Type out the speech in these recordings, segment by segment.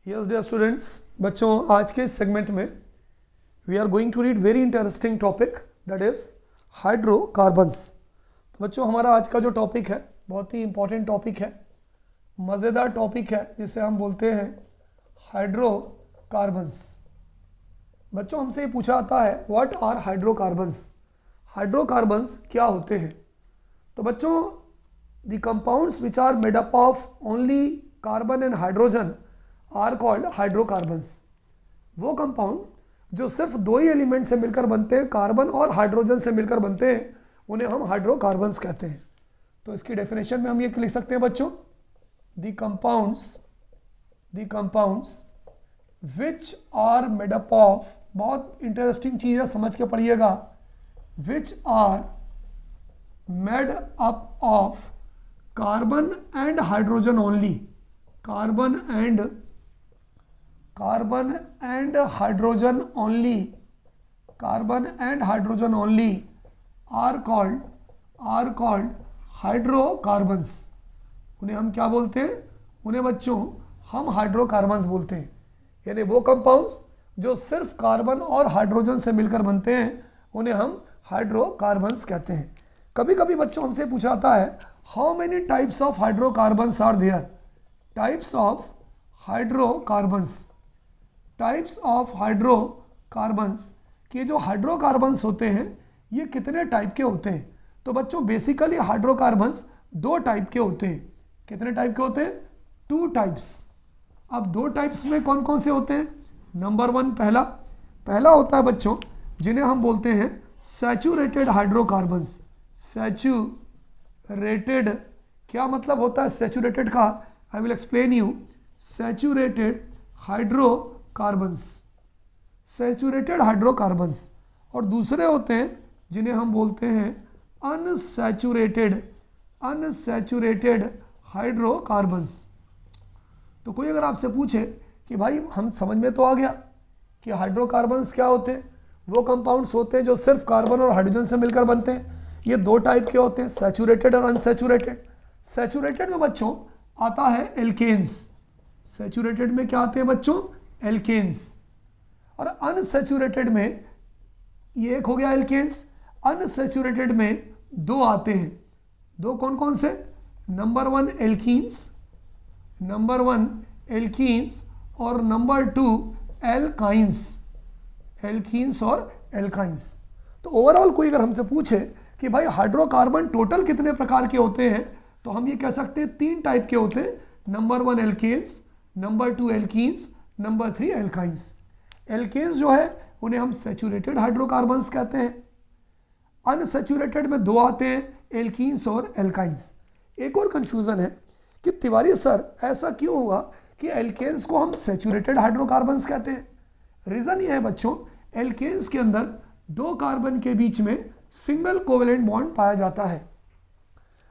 Yes dear students, बच्चों आज के इस सेगमेंट में we are going to read very interesting topic that is hydrocarbons. तो बच्चों हमारा आज का जो टॉपिक है बहुत ही इंपॉर्टेंट टॉपिक है, मज़ेदार टॉपिक है जिसे हम बोलते हैं हाइड्रोकार्बन्स। बच्चों हमसे ये पूछा जाता है व्हाट आर हाइड्रोकार्बन्स, हाइड्रोकार्बन्स क्या होते हैं। तो बच्चों the compounds which are made up of only carbon and hydrogen are called hydrocarbons. वो कंपाउंड जो सिर्फ दो ही एलिमेंट से मिलकर बनते हैं, कार्बन और हाइड्रोजन से मिलकर बनते हैं, उन्हें हम हाइड्रोकार्बन्स कहते हैं। तो इसकी डेफिनेशन में हम ये लिख सकते हैं बच्चों, the compounds which are made up of, बहुत इंटरेस्टिंग चीज़ है समझ के पढ़िएगा, which are made up of carbon and hydrogen only, carbon and hydrogen only are called hydrocarbons. उन्हें हम क्या बोलते हैं? उन्हें बच्चों हम हाइड्रोकार्बन्स बोलते हैं। यानी वो कंपाउंड्स जो सिर्फ कार्बन और हाइड्रोजन से मिलकर बनते हैं उन्हें हम हाइड्रोकार्बन्स कहते हैं। कभी कभी बच्चों हमसे पूछा जाता है how many types of hydrocarbons are there, types of hydrocarbons कि जो हाइड्रोकार्बन्स होते हैं ये कितने टाइप के होते हैं। तो बच्चों बेसिकली हाइड्रोकार्बन्स दो टाइप के होते हैं। कितने टाइप के होते हैं? 2 टाइप्स। अब 2 टाइप्स में कौन कौन से होते हैं? नंबर 1 पहला होता है बच्चों जिन्हें हम बोलते हैं सैचुरेटेड हाइड्रोकार्बन्स। सैचुरेटेड क्या मतलब होता है सैचुरेटेड का? आई will explain you. Saturated hydrocarbons और दूसरे होते हैं जिन्हें हम बोलते हैं अनसैचुरेटेड हाइड्रोकार्बन्स। तो कोई अगर आपसे पूछे कि भाई हम समझ में तो आ गया कि हाइड्रोकार्बन्स क्या होते हैं, वो कंपाउंड्स होते हैं जो सिर्फ कार्बन और हाइड्रोजन से मिलकर बनते हैं। ये 2 टाइप के होते हैं, सैचुरेटेड और अनसैचुरेटेड। सैचुरेटेड में बच्चों आता है एल्केन्स। सैचुरेटेड में क्या आते हैं बच्चों? एल्केन्स। और अनसैचुरेटेड में ये एक हो गया एल्केन्स। अनसैचुरेटेड में 2 आते हैं। 2 कौन कौन से? नंबर 1 एल्कीन्स और नंबर 2 एल्कीन्स और एल्काइंस। तो ओवरऑल कोई अगर हमसे पूछे कि भाई हाइड्रोकार्बन टोटल कितने प्रकार के होते हैं, तो हम ये कह सकते हैं 3 टाइप के होते हैं। Number 1 alkanes, number 2 alkenes, number 3 alkynes. Alkanes जो है उन्हें हम सैचुरेटेड हाइड्रोकार्बन्स कहते हैं। अनसैचुरेटेड में 2 आते हैं, एल्कीन्स और एल्काइंस। एक और कंफ्यूजन है कि तिवारी सर ऐसा क्यों हुआ कि एल्केन्स को हम सैचुरेटेड हाइड्रोकार्बन्स कहते हैं? रीजन ये है बच्चों, एल्केन्स के अंदर 2 कार्बन के बीच में सिंगल कोवेलेंट बॉन्ड पाया जाता है।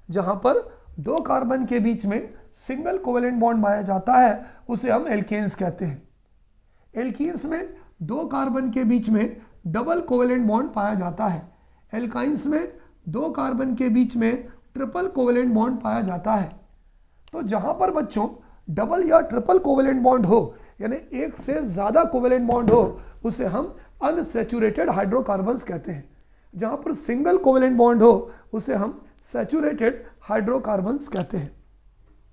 जहां पर 2 कार्बन के बीच में सिंगल कोवेलेंट बॉन्ड पाया जाता है उसे हम एल्केन्स कहते हैं। एल्कीन्स में 2 कार्बन के बीच में डबल कोवेलेंट बॉन्ड पाया जाता है। एल्काइंस में 2 कार्बन के बीच में ट्रिपल कोवेलेंट बॉन्ड पाया जाता है। तो जहां पर बच्चों डबल या ट्रिपल कोवेलेंट बॉन्ड हो, यानी एक से ज्यादा कोवेलेंट बॉन्ड हो, उसे हम अनसैचुरेटेड हाइड्रोकार्बन्स कहते हैं। जहां पर सिंगल कोवेलेंट बॉन्ड हो उसे हम सैचुरेटेड हाइड्रोकार्बन्स कहते हैं।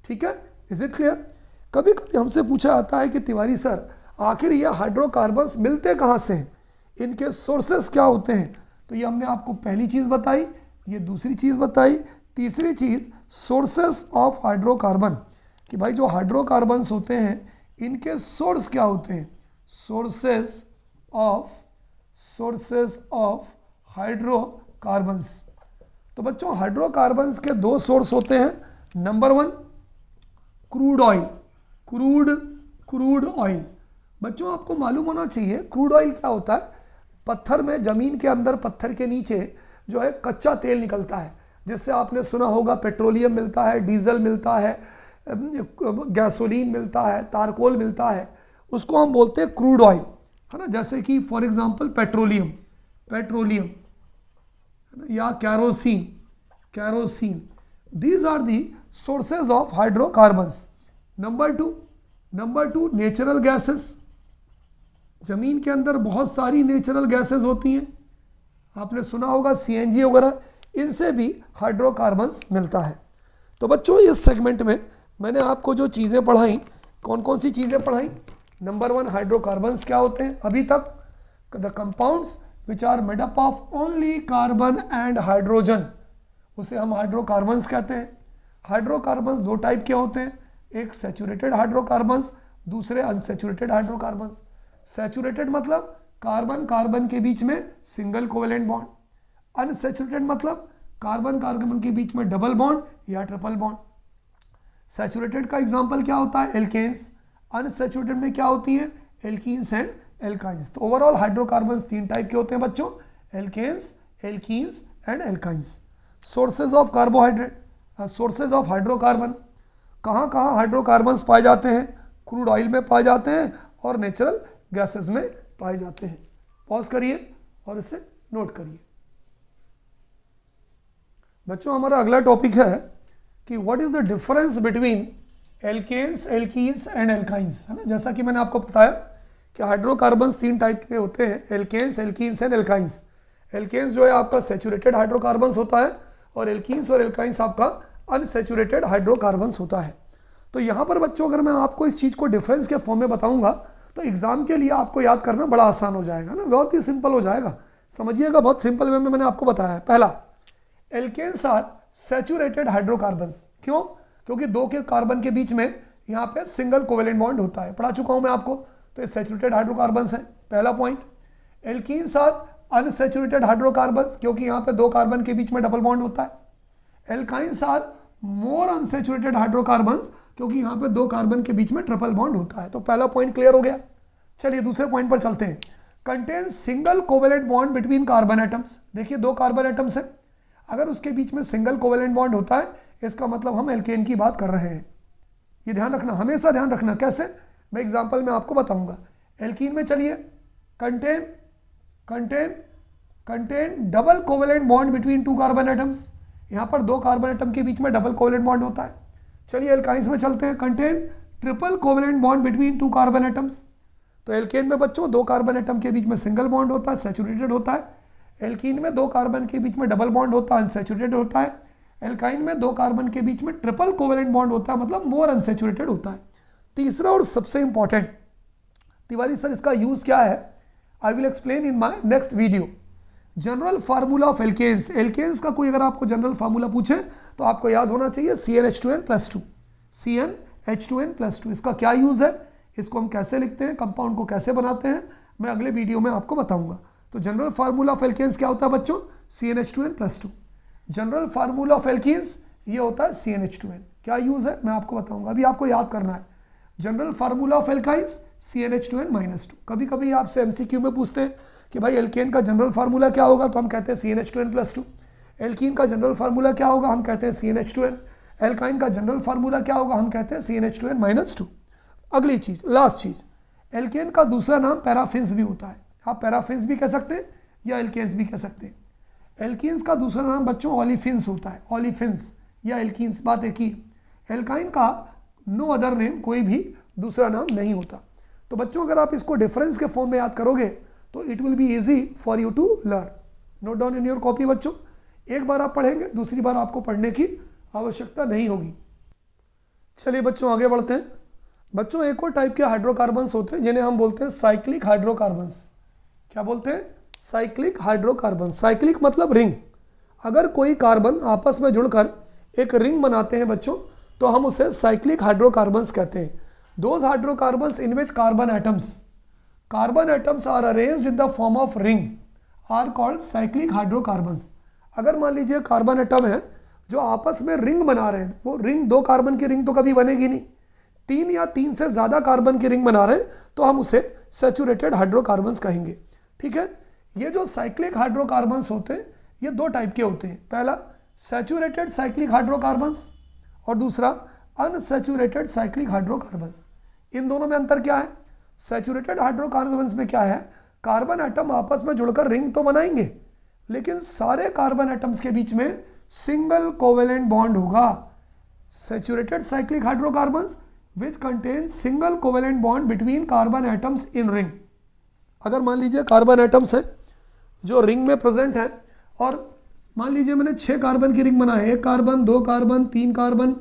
ठीक है, इज इट क्लियर? कभी कभी हमसे पूछा जाता है कि तिवारी सर आखिर ये हाइड्रोकार्बन्स मिलते कहाँ से हैं, इनके सोर्सेस क्या होते हैं? तो ये हमने आपको पहली चीज़ बताई, ये दूसरी चीज़ बताई। तीसरी चीज़ सोर्सेस ऑफ हाइड्रोकार्बन, कि भाई जो हाइड्रोकार्बन्स होते हैं इनके सोर्स क्या होते हैं? Sources of hydrocarbons. तो बच्चों हाइड्रोकार्बन्स के 2 सोर्स होते हैं। Number 1 crude oil. बच्चों आपको मालूम होना चाहिए क्रूड ऑयल क्या होता है। पत्थर में, जमीन के अंदर, पत्थर के नीचे जो है कच्चा तेल निकलता है, जिससे आपने सुना होगा पेट्रोलियम मिलता है, डीजल मिलता है, गैसोलीन मिलता है, तारकोल मिलता है। उसको हम बोलते हैं क्रूड ऑयल, है ना। जैसे कि फॉर एग्जांपल पेट्रोलियम या kerosene. These are the sources of hydrocarbons. Number 2 number 2 natural gases, जमीन के अंदर बहुत सारी नेचुरल गैसेस होती हैं, आपने सुना होगा सीएनजी वगैरह, इनसे भी हाइड्रोकार्बन्स मिलता है। तो बच्चों इस सेगमेंट में मैंने आपको जो चीज़ें पढ़ाई, कौन कौन सी चीज़ें पढ़ाई, नंबर 1 हाइड्रोकार्बन्स क्या होते हैं अभी तक, the compounds which are made up of only carbon and hydrogen, उसे हम हाइड्रोकार्बन्स कहते हैं। हाइड्रोकार्बन्स 2 टाइप के होते हैं, एक सैचुरेटेड हाइड्रोकार्बन्स, दूसरे अनसैचुरेटेड हाइड्रोकार्बन्स। सैचुरेटेड मतलब कार्बन कार्बन के बीच में सिंगल कोवेलेंट बॉन्ड, अनसैचुरेटेड मतलब कार्बन कार्बन के बीच में डबल बॉन्ड या ट्रिपल बॉन्ड। सैचुरेटेड का एग्जांपल क्या होता है, एल्केन्स, अनसैचुरेटेड में क्या होती है, एल्कीन्स एंड एल्काइंस। तो ओवरऑल हाइड्रोकार्बन्स 3 टाइप के होते हैं बच्चों, alkanes, alkenes and alkynes. Sources of carbohydrate, sources of hydrocarbon, कहाँ कहाँ हाइड्रोकार्बन्स पाए जाते हैं, क्रूड ऑयल में पाए जाते हैं और नेचुरल गैसेस में पाए जाते हैं। पॉज करिए और इसे नोट करिए। बच्चों हमारा अगला टॉपिक है कि what is the difference between alkanes, alkenes and alkynes, है ना। जैसा कि मैंने आपको बताया कि हाइड्रोकार्बन्स 3 टाइप के होते हैं, alkanes, alkenes and alkynes. Alkanes जो है आपका सैचुरेटेड हाइड्रोकार्बन्स होता है और एल्कीन्स और एल्काइंस आपका अनसैचुरेटेड हाइड्रोकार्बन्स होता है। तो यहाँ पर बच्चों अगर मैं आपको इस चीज़ को डिफरेंस के फॉर्म में बताऊंगा तो एग्जाम के लिए आपको याद करना बड़ा आसान हो जाएगा ना, बहुत ही सिंपल हो जाएगा। समझिएगा, बहुत सिंपल वे में मैंने आपको बताया है। पहला, एल्केन्स आर सैचुरेटेड हाइड्रोकार्बन्स। क्यों? क्योंकि 2 के कार्बन के बीच में यहाँ पे सिंगल कोवेलेंट बॉन्ड होता है, पढ़ा चुका हूँ मैं आपको, तो ये सैचुरेटेड हाइड्रोकार्बन्स है, पहला point. Alkenes are unsaturated hydrocarbons, क्योंकि यहाँ पे 2 कार्बन के बीच में डबल बॉन्ड होता है। Alkynes are more unsaturated hydrocarbons, क्योंकि यहाँ पे 2 कार्बन के बीच में ट्रिपल बॉन्ड होता है। तो पहला पॉइंट क्लियर हो गया। चलिए दूसरे पॉइंट पर चलते हैं। Contain single covalent bond between carbon atoms. देखिए 2 कार्बन एटम्स है, अगर उसके बीच में सिंगल कोवेलेंट बॉन्ड होता है इसका मतलब हम एल्केन की बात कर रहे हैं। ये ध्यान रखना, हमेशा ध्यान रखना। कैसे? मैं एग्जांपल में आपको बताऊंगा। एल्कीन में चलिए, contain contain contain double covalent bond between 2 carbon atoms, यहाँ पर 2 कार्बन एटम के बीच में डबल कोवेलेंट बॉन्ड होता है। चलिए एल्काइंस में चलते हैं, contain triple covalent bond between 2 carbon atoms. तो एल्केन में बच्चों 2 कार्बन एटम के बीच में सिंगल बॉन्ड होता है, सैचुरेटेड होता है। एल्कीन में 2 कार्बन के बीच में डबल बॉन्ड होता है, अनसैचुरेटेड होता है। एल्काइन में 2 कार्बन के बीच में ट्रिपल कोवेलेंट बॉन्ड होता है, मतलब मोर अनसैचुरेटेड होता है। तीसरा और सबसे इंपॉर्टेंट, तिवारी सर इसका यूज क्या है, I will explain in my next video. General formula of alkanes. Alkanes का कोई अगर आपको जनरल फार्मूला पूछे तो आपको याद होना चाहिए CnH2n+2, CnH2n+2। इसका क्या यूज है, इसको हम कैसे लिखते हैं, कंपाउंड को कैसे बनाते हैं, मैं अगले वीडियो में आपको बताऊंगा। तो जनरल फार्मूला ऑफ एल्केन्स क्या होता है बच्चों, CnH2n+2। General formula of alkenes ये होता है CnH2n। क्या यूज है मैं आपको बताऊंगा, अभी आपको याद करना है। General formula of alkynes CnH2n-2। कभी कभी आपसे MCQ में पूछते हैं कि भाई एल्केन का जनरल फार्मूला क्या होगा, तो हम कहते हैं CnH2n+2। एल्कीन का जनरल फार्मूला क्या होगा, हम कहते हैं CnH2n। एल्काइन का जनरल फार्मूला क्या होगा, हम कहते हैं CnH2n-2। अगली चीज, लास्ट चीज, एल्केन का दूसरा नाम पैराफिन्स भी होता है। आप पैराफिन्स भी कह सकते हैं या एल्केन्स भी कह सकते हैं। एल्कीन्स का दूसरा नाम बच्चों ओलिफिन्स होता है, ओलिफिन्स या एल्कीन्स, बात एक ही। एल्काइन का नो अदर नेम, कोई भी दूसरा नाम नहीं होता। तो बच्चों अगर आप इसको डिफरेंस के फॉर्म में याद करोगे तो it will be easy for you to learn. Note down in your copy बच्चों, एक बार आप पढ़ेंगे दूसरी बार आपको पढ़ने की आवश्यकता नहीं होगी। चलिए बच्चों आगे बढ़ते हैं। बच्चों एक और टाइप के हाइड्रोकार्बन्स होते हैं जिन्हें हम बोलते हैं साइक्लिक हाइड्रोकार्बन्स। क्या बोलते हैं, साइक्लिक हाइड्रोकार्बन। साइक्लिक मतलब रिंग। अगर कोई कार्बन आपस में जुड़कर एक रिंग बनाते हैं बच्चों तो हम उसे साइक्लिक हाइड्रोकार्बन्स कहते हैं। Those hydrocarbons in which carbon atoms are arranged in the form of ring are called cyclic hydrocarbons. अगर मान लीजिए कार्बन एटम है जो आपस में रिंग बना रहे हैं, वो रिंग 2 कार्बन की रिंग तो कभी बनेगी नहीं, 3 या 3 से ज्यादा कार्बन की रिंग बना रहे हैं तो हम उसे सैचुरेटेड हाइड्रोकार्बन्स कहेंगे। ठीक है, ये जो साइक्लिक हाइड्रोकार्बन्स होते हैं ये 2 टाइप के होते हैं। पहला सैचुरेटेड साइक्लिक हाइड्रोकार्बन्स और दूसरा अनसैचुरेटेड साइक्लिक हाइड्रोकार्बन्स। इन दोनों में अंतर क्या है, सैचुरेटेड हाइड्रोकार्बन्स में क्या है, कार्बन एटम आपस में जुड़कर रिंग तो बनाएंगे लेकिन सारे कार्बन एटम्स के बीच में सिंगल कोवेलेंट बॉन्ड होगा। Saturated cyclic hydrocarbons which contain single covalent bond between carbon atoms in ring. अगर मान लीजिए कार्बन एटम्स है जो रिंग में प्रेजेंट है, और मान लीजिए मैंने 6 कार्बन की रिंग बनाई है, 1 carbon, 2 carbon, 3 carbon,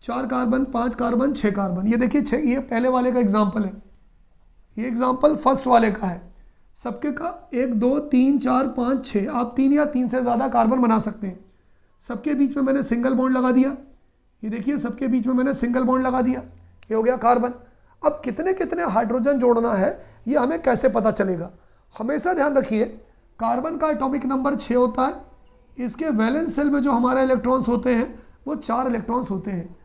4 carbon, 5 carbon, 6 carbon. ये देखिए 6, ये पहले वाले का एग्जाम्पल है, ये एग्जाम्पल फर्स्ट वाले का है। सबके का 1 2 3 4 5 6, आप 3 या 3 से ज़्यादा कार्बन बना सकते हैं। सबके बीच में मैंने सिंगल बॉन्ड लगा दिया, ये देखिए सबके बीच में मैंने सिंगल बॉन्ड लगा दिया, ये हो गया कार्बन। अब कितने कितने हाइड्रोजन जोड़ना है ये हमें कैसे पता चलेगा? हमेशा ध्यान रखिए कार्बन का एटॉमिक नंबर 6 होता है, इसके वैलेंस सेल में जो हमारे इलेक्ट्रॉन्स होते हैं वो 4 इलेक्ट्रॉन्स होते हैं।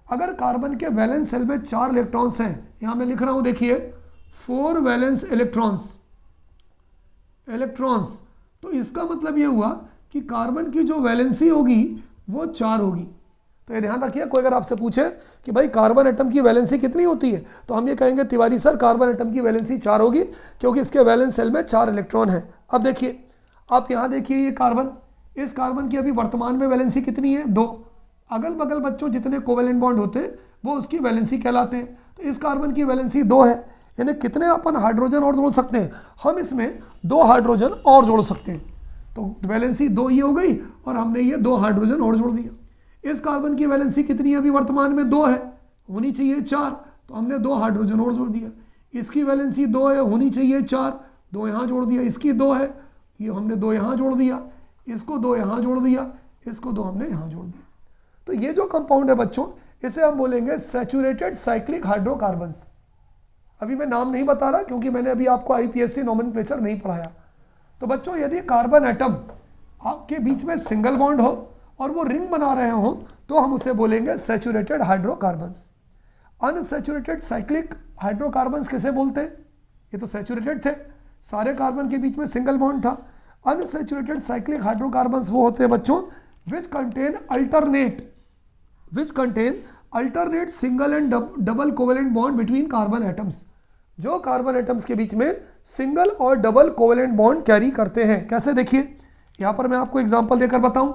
अगर कार्बन के वैलेंस सेल में 4 इलेक्ट्रॉन्स हैं, यहाँ मैं लिख रहा हूँ देखिए 4 वैलेंस इलेक्ट्रॉन्स, तो इसका मतलब ये हुआ कि कार्बन की जो वैलेंसी होगी वो 4 होगी। तो ये ध्यान रखिए, कोई अगर आपसे पूछे कि भाई कार्बन एटम की वैलेंसी कितनी होती है, तो हम ये कहेंगे तिवारी सर कार्बन एटम की वैलेंसी 4 होगी क्योंकि इसके वैलेंस सेल में 4 इलेक्ट्रॉन है। अब देखिए, आप यहाँ देखिए ये कार्बन, इस कार्बन की अभी वर्तमान में वैलेंसी कितनी है? 2। अगल बगल बच्चों जितने कोवेलेंट बॉन्ड होते हैं वो उसकी वैलेंसी कहलाते हैं। तो इस कार्बन की वैलेंसी 2 है, यानी कितने अपन हाइड्रोजन और जोड़ सकते हैं? हम इसमें 2 हाइड्रोजन और जोड़ सकते हैं। तो वैलेंसी 2 ये हो गई और हमने ये 2 हाइड्रोजन और जोड़ दिया। इस कार्बन की वैलेंसी कितनी है अभी वर्तमान में? 2 है, होनी चाहिए 4, तो हमने 2 हाइड्रोजन और जोड़ दिया। इसकी वैलेंसी 2 है, होनी चाहिए 4, 2 यहाँ जोड़ दिया। इसकी 2 है, ये हमने 2 यहाँ जोड़ दिया, इसको 2 यहाँ जोड़ दिया, इसको 2 हमने यहाँ जोड़ दिया। तो ये जो कंपाउंड है बच्चों, इसे हम बोलेंगे सैचुरेटेड साइक्लिक हाइड्रोकार्बन्स। अभी मैं नाम नहीं बता रहा क्योंकि मैंने अभी आपको आईपीएससी नोमेनक्लेचर नहीं पढ़ाया। तो बच्चों यदि कार्बन एटम आपके बीच में सिंगल बॉन्ड हो और वो रिंग बना रहे हो तो हम उसे बोलेंगे saturated hydrocarbons. Unsaturated cyclic hydrocarbons किसे बोलते हैं? ये तो सैचुरेटेड थे, सारे कार्बन के बीच में सिंगल बॉन्ड था। अनसैचुरेटेड साइक्लिक हाइड्रोकार्बन्स वो होते हैं बच्चों which contain alternate single and double covalent bond between carbon atoms, जो कार्बन एटम्स के बीच में सिंगल और डबल कोवेलेंट बॉन्ड कैरी करते हैं। कैसे? देखिए यहाँ पर मैं आपको एग्जांपल देकर बताऊं।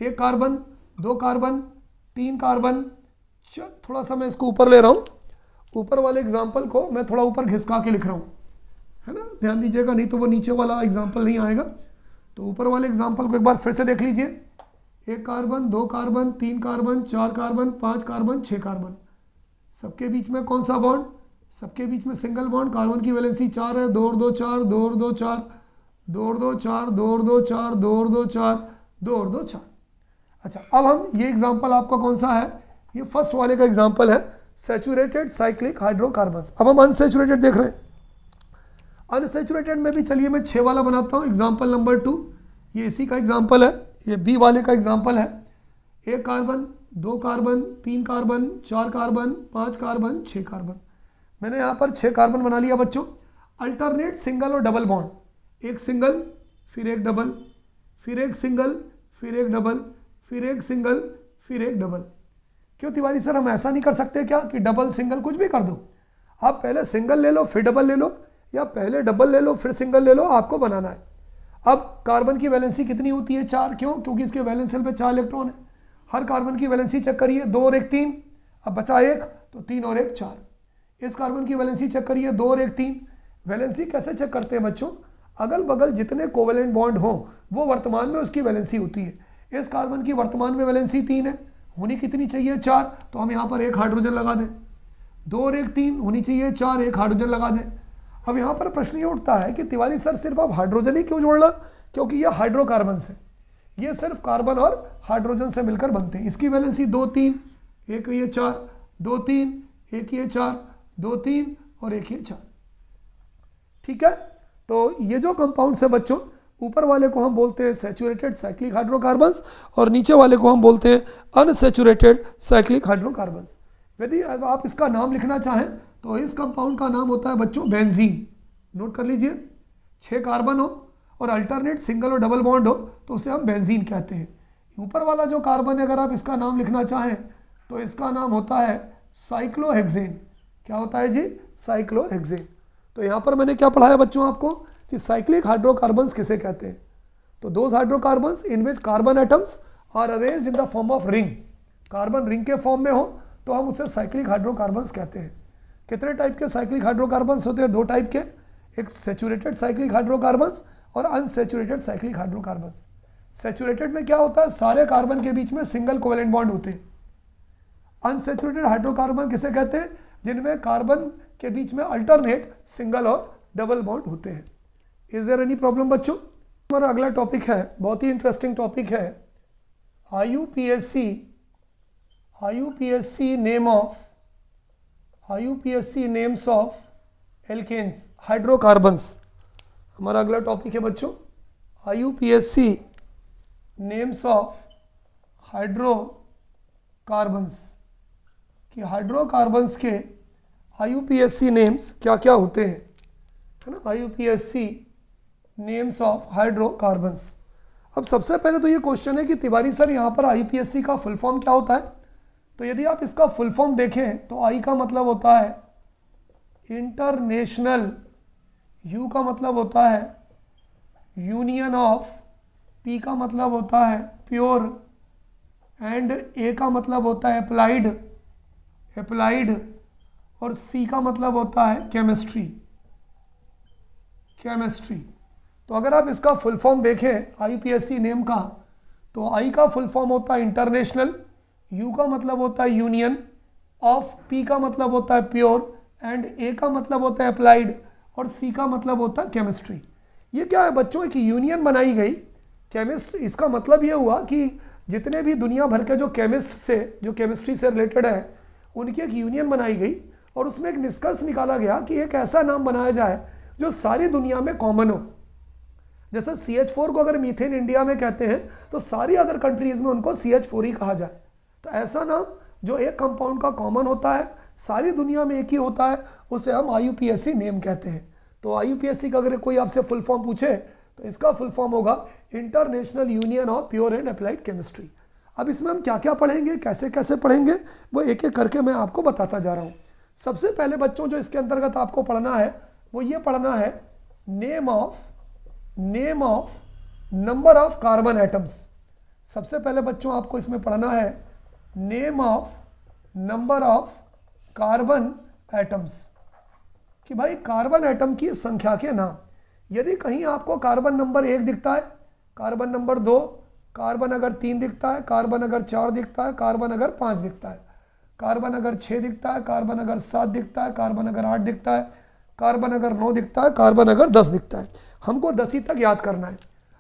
1 कार्बन, 2 कार्बन, 3 कार्बन, थोड़ा सा मैं इसको ऊपर ले रहा हूँ, ऊपर वाले एग्जाम्पल को मैं थोड़ा ऊपर घिसका के लिख रहा हूँ, है ना, ध्यान दीजिएगा, नहीं तो वो नीचे वाला एग्जाम्पल नहीं आएगा। तो ऊपर वाले एग्जाम्पल को एक बार फिर से देख लीजिए। 1 carbon, 2 carbon, 3 carbon, 4 carbon, 5 carbon, 6 carbon, सबके बीच में कौन सा बॉन्ड? सबके बीच में सिंगल बॉन्ड। कार्बन की वैलेंसी 4 है, 2 और 2 4, 2 और 2 4, 2 और 2 4, 2 और 2 4, 2 और 2 4, 2 और 2 4। अच्छा, अब हम ये एग्जाम्पल आपका कौन सा है? ये फर्स्ट वाले का एग्जाम्पल है सैचुरेटेड साइक्लिक हाइड्रोकार्बन्स। अब हम अनसैचुरेटेड देख रहे हैं। अनसैचुरेटेड में भी चलिए मैं 6 वाला बनाता हूँ, एग्जाम्पल नंबर 2। ये इसी का एग्जाम्पल है, ये बी वाले का एग्जाम्पल है। 1 carbon, 2 carbon, 3 carbon, 4 carbon, 5 carbon, 6 carbon. मैंने यहाँ पर 6 कार्बन बना लिया बच्चों। अल्टरनेट सिंगल और डबल बॉन्ड, एक सिंगल फिर एक डबल, फिर एक सिंगल फिर एक डबल, फिर एक सिंगल फिर एक डबल। क्यों तिवारी सर हम ऐसा नहीं कर सकते क्या कि डबल सिंगल कुछ भी कर दो? आप पहले सिंगल ले लो फिर डबल ले लो, या पहले डबल ले लो फिर सिंगल ले लो, आपको बनाना है। अब कार्बन की वैलेंसी कितनी होती है? 4। क्यों? क्योंकि इसके वैलेंस सेल पे 4 इलेक्ट्रॉन है। हर कार्बन की वैलेंसी चेक करिए, 2 और 1 3, अब बचा 1 तो 3 और 1 4। इस कार्बन की वैलेंसी चेक करिए, 2 और 1 3। वैलेंसी कैसे चेक करते हैं बच्चों? अगल बगल जितने कोवेलेंट बॉन्ड हो वो वर्तमान में उसकी वैलेंसी होती है। इस कार्बन की वर्तमान में वैलेंसी 3 है, होनी कितनी चाहिए? 4, तो हम यहाँ पर 1 हाइड्रोजन लगा दें। 2 और 1 3, होनी चाहिए 4, 1 हाइड्रोजन लगा दें। अब यहाँ पर प्रश्न ये उठता है कि तिवारी सर सिर्फ आप हाइड्रोजन ही क्यों जोड़ना? क्योंकि ये हाइड्रोकार्बन से, ये सिर्फ कार्बन और हाइड्रोजन से मिलकर बनते हैं। इसकी वैलेंसी 2 3, 1 ये 4, 2 3, 1 ये 4, 2 3 और 1 ये 4। ठीक है, तो ये जो कंपाउंड्स है बच्चों, ऊपर वाले को हम बोलते हैं सैचुरेटेड साइक्लिक हाइड्रोकार्बन्स और नीचे वाले को हम बोलते हैं अनसैचुरेटेड साइक्लिक हाइड्रोकार्बन्स। यदि आप इसका नाम लिखना चाहें तो इस कंपाउंड का नाम होता है बच्चों बेंजीन। नोट कर लीजिए, 6 कार्बन हो और अल्टरनेट सिंगल और डबल बॉन्ड हो तो उसे हम बेंजीन कहते हैं। ऊपर वाला जो कार्बन है, अगर आप इसका नाम लिखना चाहें तो इसका नाम होता है साइक्लोहेक्सेन। क्या होता है जी? साइक्लोहेक्सेन। तो यहाँ पर मैंने क्या पढ़ाया बच्चों आपको कि साइक्लिक हाइड्रोकार्बन्स किसे कहते हैं? तो those hydrocarbons in which carbon atoms are arranged in the form of ring. Carbon ring के फॉर्म में हो तो हम उसे साइक्लिक हाइड्रोकार्बन्स कहते हैं। कितने टाइप के साइक्लिक हाइड्रोकार्बन्स होते हैं? 2 टाइप के, एक सैचुरेटेड साइक्लिक हाइड्रोकार्बन्स और अनसैचुरेटेड साइक्लिक हाइड्रोकार्बन्स। सैचुरेटेड में क्या होता है? सारे कार्बन के बीच में सिंगल कोवेलेंट बॉन्ड होते हैं। अनसैचुरेटेड हाइड्रोकार्बन किसे कहते हैं? जिनमें कार्बन के बीच में अल्टरनेट सिंगल और डबल बॉन्ड होते हैं। इज देयर एनी प्रॉब्लम बच्चों? हमारा अगला टॉपिक है, बहुत ही इंटरेस्टिंग टॉपिक है, IUPAC names of alkanes hydrocarbons. हमारा अगला टॉपिक है बच्चों IUPAC नेम्स ऑफ हाइड्रोकार्बन्स, कि हाइड्रोकार्बन्स के IUPAC नेम्स क्या क्या होते हैं, है ना। IUPAC names of hydrocarbons. अब सबसे पहले तो ये क्वेश्चन है कि तिवारी सर यहाँ पर IUPAC का फुल फॉर्म क्या होता है? तो यदि आप इसका फुल फॉर्म देखें तो I का मतलब होता है इंटरनेशनल, U का मतलब होता है यूनियन ऑफ, P का मतलब होता है प्योर, एंड A का मतलब होता है अप्लाइड, और C का मतलब होता है केमिस्ट्री। तो अगर आप इसका फुल फॉर्म देखें IUPAC नेम का, तो I का फुल फॉर्म होता है इंटरनेशनल, U का मतलब होता है यूनियन ऑफ, P का मतलब होता है प्योर, एंड A का मतलब होता है अप्लाइड, और C का मतलब होता है केमिस्ट्री। ये क्या है बच्चों कि यूनियन बनाई गई केमिस्ट, इसका मतलब ये हुआ कि जितने भी दुनिया भर के जो केमिस्ट से, जो केमिस्ट्री से रिलेटेड है, उनकी एक यूनियन बनाई गई और उसमें एक निष्कर्ष निकाला गया कि एक ऐसा नाम बनाया जाए जो सारी दुनिया में कॉमन हो। जैसे CH4 को अगर मीथेन इंडिया में कहते हैं तो सारी अदर कंट्रीज में उनको CH4 ही कहा जाए। तो ऐसा नाम जो एक कंपाउंड का कॉमन होता है, सारी दुनिया में एक ही होता है, उसे हम IUPAC नेम कहते हैं। तो IUPAC का अगर कोई आपसे फुल फॉर्म पूछे तो इसका फुल फॉर्म होगा international union of pure and applied chemistry. अब इसमें हम क्या क्या पढ़ेंगे, कैसे कैसे पढ़ेंगे, वो एक एक करके मैं आपको बताता जा रहा हूँ। सबसे पहले बच्चों जो इसके अंतर्गत आपको पढ़ना है वो ये पढ़ना है name of number of carbon atoms. सबसे पहले बच्चों आपको इसमें पढ़ना है name of number of carbon atoms, कि भाई कार्बन एटम की संख्या के नाम। यदि कहीं आपको कार्बन नंबर 1 दिखता है, कार्बन नंबर 2, कार्बन अगर 3 दिखता है, कार्बन अगर 4 दिखता है, कार्बन अगर 5 दिखता है, कार्बन अगर 6 दिखता है, कार्बन अगर 7 दिखता है, कार्बन अगर 8 दिखता है, कार्बन अगर 9 दिखता है, कार्बन अगर 10 दिखता है, हमको 10 ही तक याद करना है।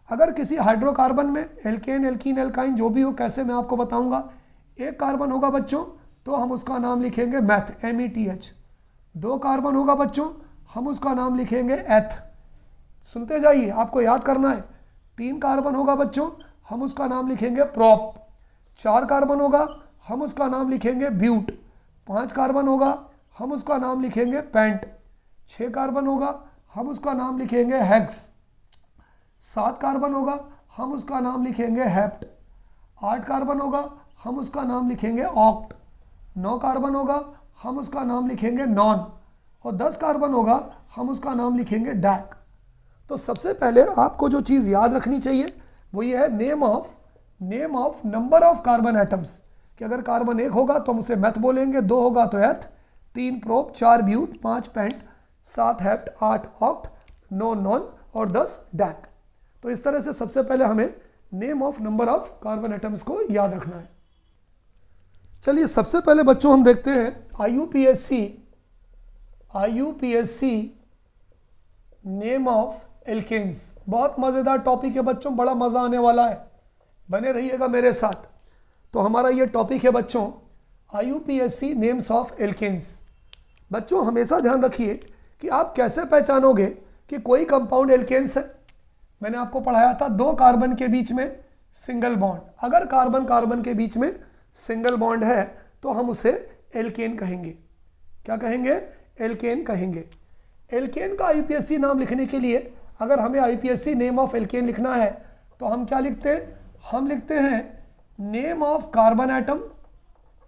अगर किसी हाइड्रोकार्बन में एल्केन, एल्कीन, एल्काइन जो भी हो, कैसे मैं आपको बताऊंगा। एक कार्बन होगा बच्चों तो हम उसका नाम लिखेंगे मैथ, METH। 2 कार्बन होगा बच्चों, हम उसका नाम लिखेंगे एथ। सुनते जाइए, आपको याद करना है। 3 कार्बन होगा बच्चों, हम उसका नाम लिखेंगे प्रॉप। 4 कार्बन होगा, हम उसका नाम लिखेंगे ब्यूट। 5 कार्बन होगा, हम उसका नाम लिखेंगे पेंट। 6 कार्बन होगा, हम उसका नाम लिखेंगे हेक्स। 7 कार्बन होगा, हम उसका नाम लिखेंगे हेप्ट। 8 कार्बन होगा, हम उसका नाम लिखेंगे ऑक्ट। 9 कार्बन होगा, हम उसका नाम लिखेंगे नॉन, और 10 कार्बन होगा, हम उसका नाम लिखेंगे डैक। तो सबसे पहले आपको जो चीज़ याद रखनी चाहिए वो ये है name of number of carbon atoms, कि अगर कार्बन 1 होगा तो हम उसे मेथ बोलेंगे, 2 होगा तो eth, 3 prop, 4 but, 5 pent, 7 hept, 8 oct, 9 non और 10 डैक। तो इस तरह से सबसे पहले हमें name of number of carbon atoms को याद रखना है। चलिए सबसे पहले बच्चों हम देखते हैं IUPAC नेम ऑफ एल्केन्स। बहुत मज़ेदार टॉपिक है बच्चों, बड़ा मज़ा आने वाला है, बने रहिएगा मेरे साथ। तो हमारा ये टॉपिक है बच्चों IUPAC नेम्स ऑफ एल्केन्स। बच्चों हमेशा ध्यान रखिए कि आप कैसे पहचानोगे कि कोई कंपाउंड एल्केन्स है। मैंने आपको पढ़ाया था 2 कार्बन के बीच में सिंगल बॉन्ड, अगर कार्बन कार्बन के बीच में सिंगल बॉन्ड है तो हम उसे एल्केन कहेंगे। क्या कहेंगे? एल्केन कहेंगे। एल्केन का IUPAC नाम लिखने के लिए अगर हमें IUPAC नेम ऑफ एल्केन लिखना है तो हम क्या लिखते हैं? हम लिखते हैं name of carbon atom,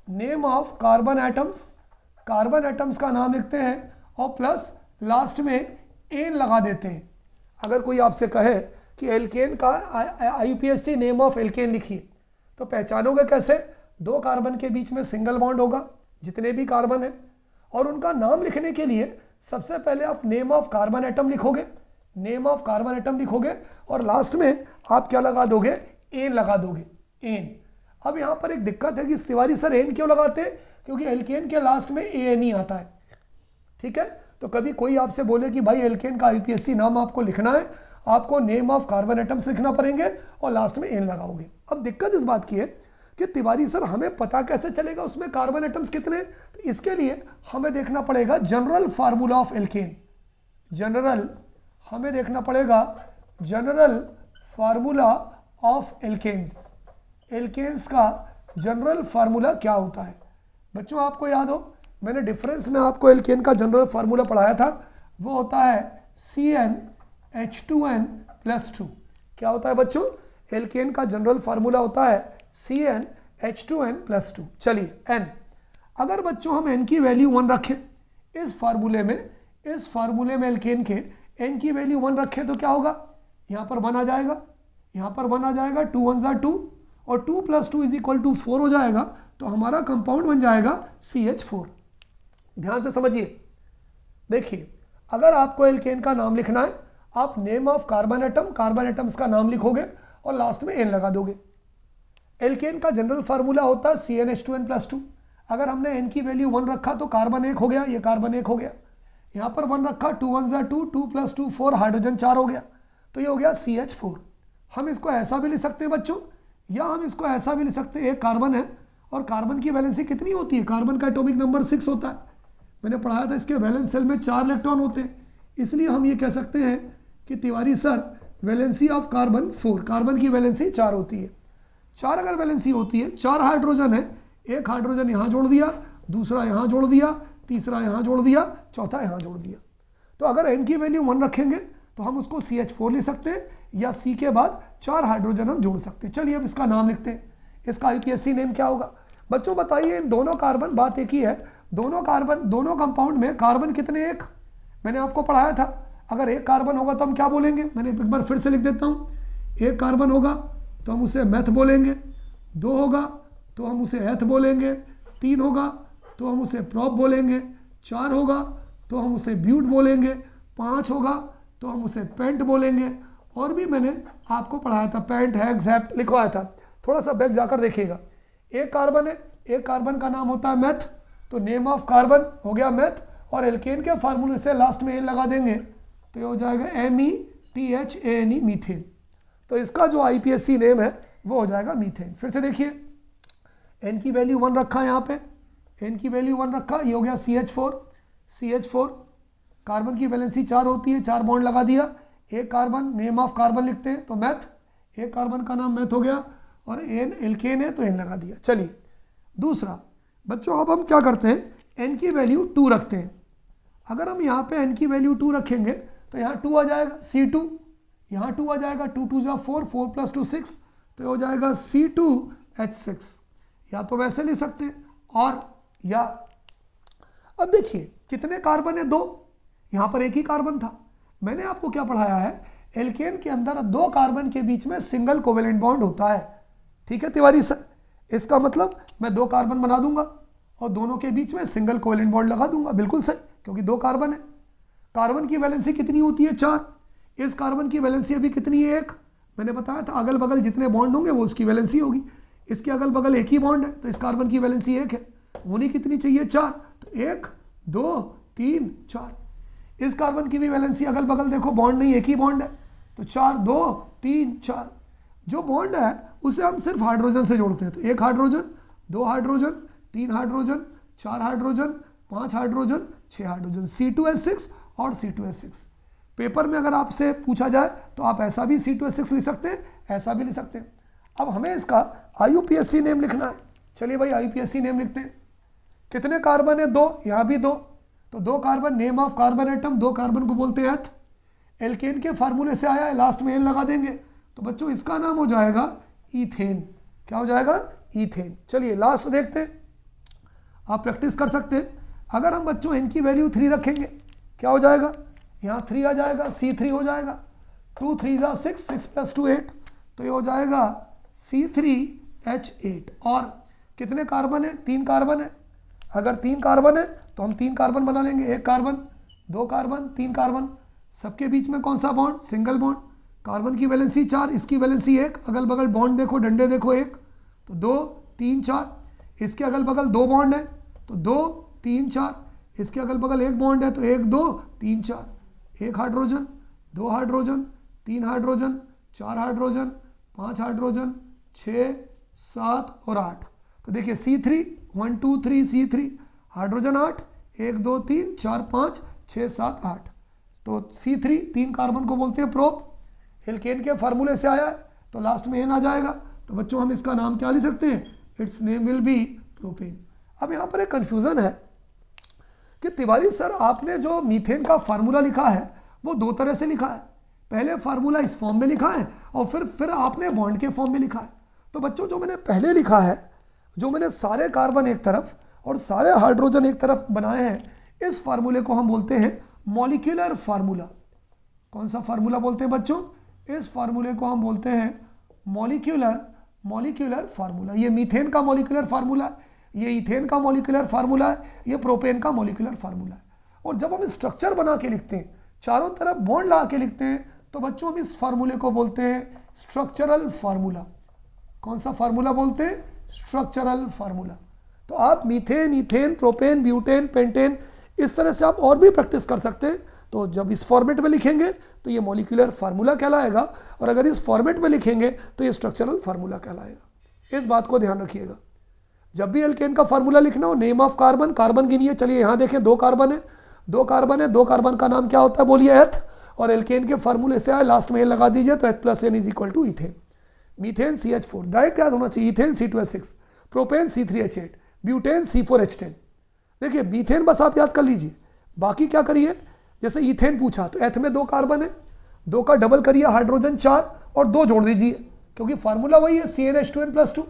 name of carbon atoms, carbon atoms का नाम लिखते हैं और प्लस लास्ट में एन लगा देते हैं। अगर कोई आपसे कहे कि एल्केन का IUPAC नेम ऑफ एल्केन लिखिए तो पहचानोगे कैसे? 2 कार्बन के बीच में सिंगल बॉन्ड होगा, जितने भी कार्बन है, और उनका नाम लिखने के लिए सबसे पहले आप नेम ऑफ कार्बन एटम लिखोगे, नेम ऑफ कार्बन एटम लिखोगे, और लास्ट में आप क्या लगा दोगे, एन लगा दोगे, एन। अब यहाँ पर एक दिक्कत है कि तिवारी सर एन क्यों लगाते हैं, क्योंकि एल्केन के लास्ट में एन ही आता है, ठीक है। तो कभी कोई आपसे बोले कि भाई एल्केन का आईपीएससी नाम आपको लिखना है, आपको नेम ऑफ कार्बन एटम्स लिखना पड़ेंगे और लास्ट में एन लगाओगे। अब दिक्कत इस बात की है कि तिवारी सर हमें पता कैसे चलेगा उसमें कार्बन एटम्स कितने, तो इसके लिए हमें देखना पड़ेगा general formula of alkane, general हमें देखना पड़ेगा general formula of alkanes, alkanes का जनरल फार्मूला क्या होता है। बच्चों आपको याद हो मैंने डिफरेंस में आपको एल्केन का जनरल फार्मूला पढ़ाया था, वो होता है CnH2n+2। क्या होता है बच्चों, एल्केन का जनरल फार्मूला होता है CnH2n+2। चलिए n, अगर बच्चों हम n की वैल्यू 1 रखें इस फार्मूले में, इस फार्मूले में एल्केन के n की वैल्यू 1 रखें तो क्या होगा, यहाँ पर 1 आ जाएगा, यहाँ पर 1 आ जाएगा, 2 1 = 2 और 2 + 2 = 4 हो जाएगा, तो हमारा कंपाउंड बन जाएगा CH4। ध्यान से समझिए, देखिए अगर आपको एल्केन का नाम लिखना है आप name of carbon atom, carbon atoms का नाम लिखोगे और लास्ट में n लगा दोगे। एल्केन का जनरल फार्मूला होता है CnH2n+2। अगर हमने n की वैल्यू 1 रखा तो कार्बन 1 हो गया, ये कार्बन 1 हो गया, यहाँ पर 1 रखा, 2 1 = 2, 2 + 2 4, हाइड्रोजन 4 हो गया, तो ये हो गया CH4। हम इसको ऐसा भी लिख सकते हैं बच्चों, या हम इसको ऐसा भी लिख सकते हैं, एक कार्बन है और कार्बन की वैलेंसी कितनी होती है, कार्बन का एटॉमिक नंबर 6 होता है, मैंने पढ़ाया था इसके वैलेंस सेल में 4 इलेक्ट्रॉन होते हैं, इसलिए हम ये कह सकते हैं कि Tiwari sir valency of carbon 4, carbon की वैलेंसी 4 होती है। 4 अगर वैलेंसी होती है, 4 हाइड्रोजन है, एक हाइड्रोजन यहाँ जोड़ दिया, दूसरा यहाँ जोड़ दिया, तीसरा यहाँ जोड़ दिया, चौथा यहाँ जोड़ दिया, तो अगर n की वैल्यू 1 रखेंगे तो हम उसको CH4 लिख सकते हैं, या C के बाद 4 हाइड्रोजन हम जोड़ सकते हैं। चलिए अब इसका नाम लिखते हैं, इसका आईपीएससी नेम क्या होगा। बच्चों बताइए इन दोनों कार्बन, बात एक ही है, दोनों कार्बन, दोनों कंपाउंड में कार्बन कितने, एक, मैंने आपको पढ़ाया था, अगर एक कार्बन होगा तो हम क्या बोलेंगे, मैंने एक बार फिर से लिख देता हूँ, एक कार्बन होगा तो हम उसे मेथ बोलेंगे, 2 होगा तो हम उसे एथ बोलेंगे, 3 होगा तो हम उसे प्रॉप बोलेंगे, 4 होगा तो हम उसे ब्यूट बोलेंगे, 5 होगा तो हम उसे पेंट बोलेंगे, और भी मैंने आपको पढ़ाया था, पेंट, हेक्स, हेप्ट लिखवाया था, थोड़ा सा बैक जाकर देखिएगा। एक कार्बन है, एक कार्बन का नाम होता है मेथ, तो नेम ऑफ कार्बन हो गया मेथ, और एल्केन के फार्मूले से लास्ट में एन लगा देंगे तो ये हो जाएगा METHANE, मीथेन। तो इसका जो आईपीएससी नेम है वो हो जाएगा मीथेन। फिर से देखिए, n की वैल्यू 1 रखा है यहाँ पे, n की वैल्यू 1 रखा, ये हो गया CH4, कार्बन की वैलेंसी 4 होती है, 4 बॉन्ड लगा दिया, एक कार्बन, नेम ऑफ कार्बन लिखते हैं तो मैथ, एक कार्बन का नाम मैथ हो गया, और n एल्केन है तो n लगा दिया। चलिए दूसरा बच्चों, अब हम क्या करते हैं, n की वैल्यू 2 रखते हैं। अगर हम यहाँ पे n की वैल्यू 2 रखेंगे तो यहाँ 2 आ जाएगा, C2, यहाँ 2 आ जाएगा, 2 2 = 4, 4 + 2 6, तो ये हो जाएगा C2H6, या तो वैसे लिख सकते हैं, और या अब देखिए कितने कार्बन है, 2, यहाँ पर एक ही कार्बन था। मैंने आपको क्या पढ़ाया है, एल्केन के अंदर 2 कार्बन के बीच में सिंगल कोवेलेंट बॉन्ड होता है, ठीक है तिवारी सर, इसका मतलब मैं 2 कार्बन बना दूंगा और दोनों के बीच में सिंगल कोवेलेंट बॉन्ड लगा दूंगा, बिल्कुल सही, क्योंकि 2 कार्बन है। कार्बन की वैलेंसी कितनी होती है, 4, इस कार्बन की वैलेंसी अभी कितनी है, 1, मैंने बताया था अगल बगल जितने बॉन्ड होंगे वो उसकी वैलेंसी होगी, इसके अगल बगल एक ही बॉन्ड है तो इस कार्बन की वैलेंसी 1 है, होनी कितनी चाहिए, 4, तो 1 2 3 4, इस कार्बन की भी वैलेंसी अगल बगल देखो बॉन्ड नहीं, एक ही बॉन्ड है, तो 4 2 3 4, जो बॉन्ड है उसे हम सिर्फ हाइड्रोजन से जोड़ते हैं, तो 1 hydrogen, 2 hydrogen, 3 hydrogen, 4 hydrogen, 5 hydrogen, 6 hydrogen, C2H6 और C2H6। पेपर में अगर आपसे पूछा जाए तो आप ऐसा भी C2H6 लिख सकते हैं, ऐसा भी लिख सकते हैं। अब हमें इसका IUPAC नेम लिखना है, चलिए भाई IUPAC नेम लिखते हैं। कितने कार्बन है, 2, यहाँ भी 2, तो 2 carbon, name of carbon atom, 2 carbon को बोलते हैं एथ, एल्केन के फार्मूले से आया है, लास्ट में एन लगा देंगे, तो बच्चों इसका नाम हो जाएगा ईथेन। क्या हो जाएगा, ईथेन। चलिए लास्ट देखते हैं, आप प्रैक्टिस कर सकते हैं। अगर हम बच्चों n की वैल्यू 3 रखेंगे क्या हो जाएगा, यहाँ 3 आ जाएगा, C3 हो जाएगा, 2 3 = 6, 6 + 2 8, तो ये हो जाएगा C3H8। और कितने कार्बन है, 3 कार्बन है, अगर 3 कार्बन है तो हम 3 कार्बन बना लेंगे, 1 कार्बन, 2 कार्बन, 3 कार्बन, सबके बीच में कौन सा बॉन्ड, सिंगल बॉन्ड। कार्बन की वैलेंसी 4, इसकी वैलेंसी 1, अगल बगल बॉन्ड देखो, डंडे देखो 1, तो 2 3 4, इसके अगल बगल 2 बॉन्ड है तो 2 3 4, इसके अगल बगल 1 बॉन्ड है तो 1 2 3 4, 1 hydrogen, 2 hydrogen, 3 hydrogen, 4 hydrogen, 5 hydrogen, 6 7 और 8। तो देखिए C3 1 2 3 C3 हाइड्रोजन 8, 1 2 3 4 5 6 7 8। तो C3 3 कार्बन को बोलते हैं प्रोप, एल्केन के फार्मूले से आया है तो लास्ट में एन आ जाएगा। तो बच्चों हम इसका नाम क्या लिख सकते हैं, it's name will be propane. अब यहाँ पर एक कन्फ्यूज़न है कि तिवारी सर आपने जो मीथेन का फार्मूला लिखा है वो 2 तरह से लिखा है, पहले फार्मूला इस फॉर्म में लिखा है और फिर आपने बॉन्ड के फॉर्म में लिखा है। तो बच्चों जो मैंने पहले लिखा है, जो मैंने सारे कार्बन एक तरफ और सारे हाइड्रोजन एक तरफ बनाए हैं, इस फार्मूले को हम बोलते हैं मॉलिक्यूलर फार्मूला। कौन सा फार्मूला बोलते हैं बच्चों, इस फार्मूले को हम बोलते हैं मॉलिक्यूलर फार्मूला। ये मीथेन का मॉलिक्यूलर फार्मूला है, ये इथेन का मॉलिक्यूलर फार्मूला है, ये प्रोपेन का मॉलिक्यूलर फार्मूला है। और जब हम स्ट्रक्चर बना के लिखते हैं, चारों तरफ बॉन्ड ला के लिखते हैं, तो बच्चों हम इस फार्मूले को बोलते हैं स्ट्रक्चरल फार्मूला। कौन सा फार्मूला बोलते हैं, स्ट्रक्चरल फार्मूला। तो आप methane, ethane, propane, butane, pentane, इस तरह से आप और भी प्रैक्टिस कर सकते हैं। तो जब इस फॉर्मेट में लिखेंगे तो ये मॉलिक्यूलर फार्मूला कहलाएगा, और अगर इस फॉर्मेट में लिखेंगे तो ये स्ट्रक्चरल फार्मूला कहलाएगा। इस बात को ध्यान रखिएगा। जब भी एल्केन का फार्मूला लिखना हो, नेम ऑफ कार्बन, कार्बन गिनिए। चलिए यहाँ देखें 2 कार्बन है, 2 कार्बन है, 2 कार्बन का नाम क्या होता है बोलिए, एथ। और एल्केन के फार्मूले से आए, लास्ट में एन लगा दीजिए तो H+N is equal to ethane. Methane CH4 direct याद होना चाहिए, ethane C2H6, propane C3H8, butane C4H10। देखिए मीथेन बस आप याद कर लीजिए, बाकी क्या करिए, जैसे इथेन पूछा तो एथ में 2 कार्बन है, 2 का डबल करिए हाइड्रोजन 4 और 2 जोड़ दीजिए, क्योंकि फार्मूला वही है CnH2n+2।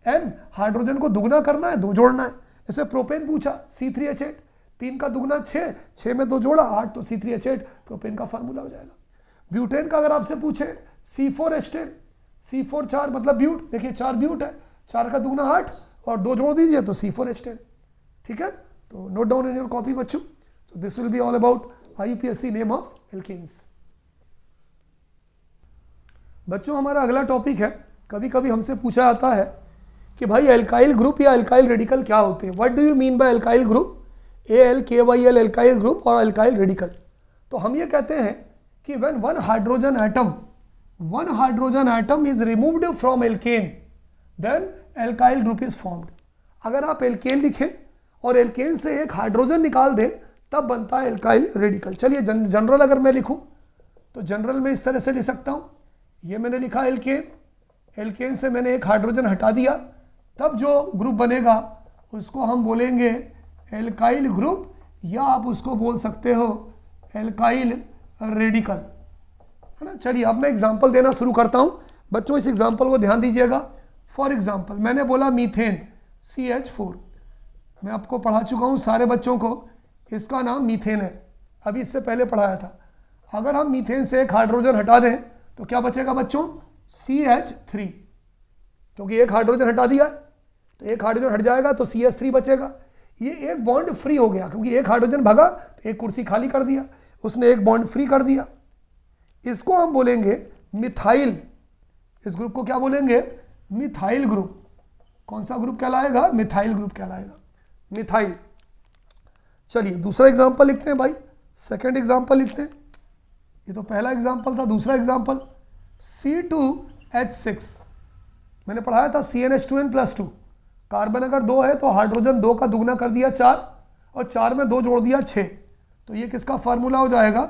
n हाइड्रोजन को दुगना करना है, 2 जोड़ना है। जैसे प्रोपेन पूछा C3H8, 3 का दुगना 6, 6 में 2 जोड़ा 8, तो C3H8 प्रोपेन का फार्मूला हो जाएगा। ब्यूटेन का अगर आपसे पूछे C4H10, C4 4 मतलब ब्यूट, देखिए 4 ब्यूट है, 4 का दुगना 8 और 2 जोड़ दीजिए तो C4H10। ठीक है, तो note down in your copy बच्चों। So this will be all about IUPAC name of alkenes। बच्चों हमारा अगला टॉपिक है, कभी कभी हमसे पूछा जाता है कि भाई एल्काइल ग्रुप या एल्काइल रेडिकल क्या होते हैं, what do you mean by alkyl group, ALKYL alkyl group और एल्काइल रेडिकल। तो हम ये कहते हैं कि when one hydrogen atom is removed from alkane then alkyl group is formed. अगर आप एल्केन लिखें और एल्केन से एक हाइड्रोजन निकाल दें तब बनता है एल्काइल रेडिकल। चलिए जनरल अगर मैं लिखूं तो जनरल में इस तरह से लिख सकता हूं, ये मैंने लिखा एल्केन, एल्केन से मैंने एक हाइड्रोजन हटा दिया, तब जो ग्रुप बनेगा उसको हम बोलेंगे एल्काइल ग्रुप, या आप उसको बोल सकते हो एल्काइल रेडिकल, है ना। चलिए अब मैं एग्जांपल देना शुरू करता हूं बच्चों, इस एग्जांपल को ध्यान दीजिएगा। फॉर एग्जांपल मैंने बोला मीथेन CH4, मैं आपको पढ़ा चुका हूं सारे बच्चों को, इसका नाम मीथेन है, अभी इससे पहले पढ़ाया था। अगर हम मीथेन से एक हाइड्रोजन हटा दें तो क्या बचेगा बच्चों, CH3, क्योंकि एक हाइड्रोजन हटा दिया तो एक हाइड्रोजन हट जाएगा तो CH3 बचेगा। ये एक बॉन्ड फ्री हो गया, क्योंकि एक हाइड्रोजन भगा तो एक कुर्सी खाली कर दिया, उसने एक बॉन्ड फ्री कर दिया। इसको हम बोलेंगे मिथाइल, इस ग्रुप को क्या बोलेंगे, मिथाइल ग्रुप। कौन सा ग्रुप कहलाएगा, मिथाइल ग्रुप कहलाएगा, मिथाइल। चलिए दूसरा एग्जांपल लिखते हैं भाई, सेकंड एग्जांपल लिखते हैं। ये तो पहला एग्जांपल था, दूसरा एग्जांपल C2H6, मैंने पढ़ाया था CnH2n+2। कार्बन अगर 2 है तो हाइड्रोजन 2 का दुगना कर दिया 4 और 4 में 2 जोड़ दिया 6, तो ये किसका फार्मूला हो जाएगा,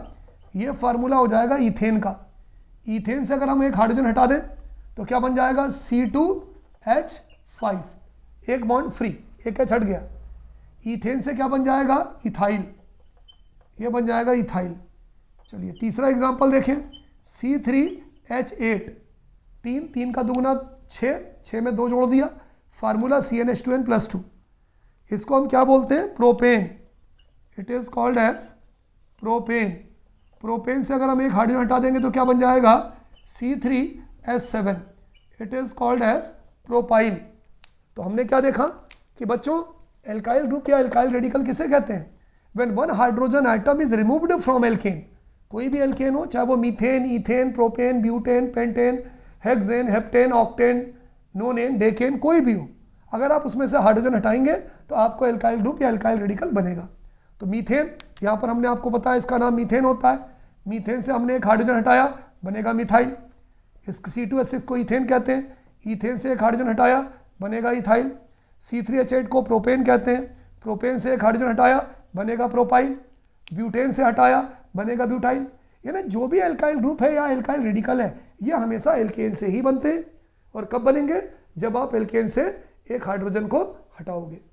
ये फार्मूला हो जाएगा इथेन का। इथेन से अगर हम एक हाइड्रोजन हटा दें तो क्या बन जाएगा, C2H5, एक बॉन्ड फ्री, एक H हट गया। इथेन से क्या बन जाएगा, इथाइल, ये बन जाएगा इथाइल। चलिए तीसरा एग्जांपल देखें, C3H8, 3 का दुगना 6, 6 में 2 जोड़ दिया, फार्मूला CnH2n+2। इसको हम क्या बोलते हैं, propane, it is called as propane. Propane से अगर हम एक हाइड्रोजन हटा देंगे तो क्या बन जाएगा, C3H7, it is called as propyl. तो हमने क्या देखा कि बच्चों एल्काइल ग्रुप या एल्काइल रेडिकल किसे कहते हैं? When one hydrogen atom is removed from alkane, कोई भी एल्केन हो, चाहे वो methane, ethane, propane, butane, pentane, hexane, heptane, octane, nonane, decane, कोई भी हो, अगर आप उसमें से हाइड्रोजन हटाएंगे तो आपको एल्काइल ग्रुप या एल्काइल रेडिकल बनेगा। तो मीथेन, यहाँ पर हमने आपको बताया इसका नाम मीथेन होता है, मीथेन से हमने एक हाइड्रोजन हटाया, बनेगा मिथाइल। इस C2H6 को इथेन कहते हैं, इथेन से एक हाइड्रोजन हटाया, बनेगा इथाइल। C3H8 को प्रोपेन कहते हैं, प्रोपेन से एक हाइड्रोजन हटाया, बनेगा प्रोपाइल। ब्यूटेन से हटाया, बनेगा ब्यूटाइल। यानी जो भी एल्काइल ग्रुप है या एल्काइल रेडिकल है, ये हमेशा एल्केन से ही बनते हैं। और कब बनेंगे? जब आप एल्केन से एक हाइड्रोजन को हटाओगे।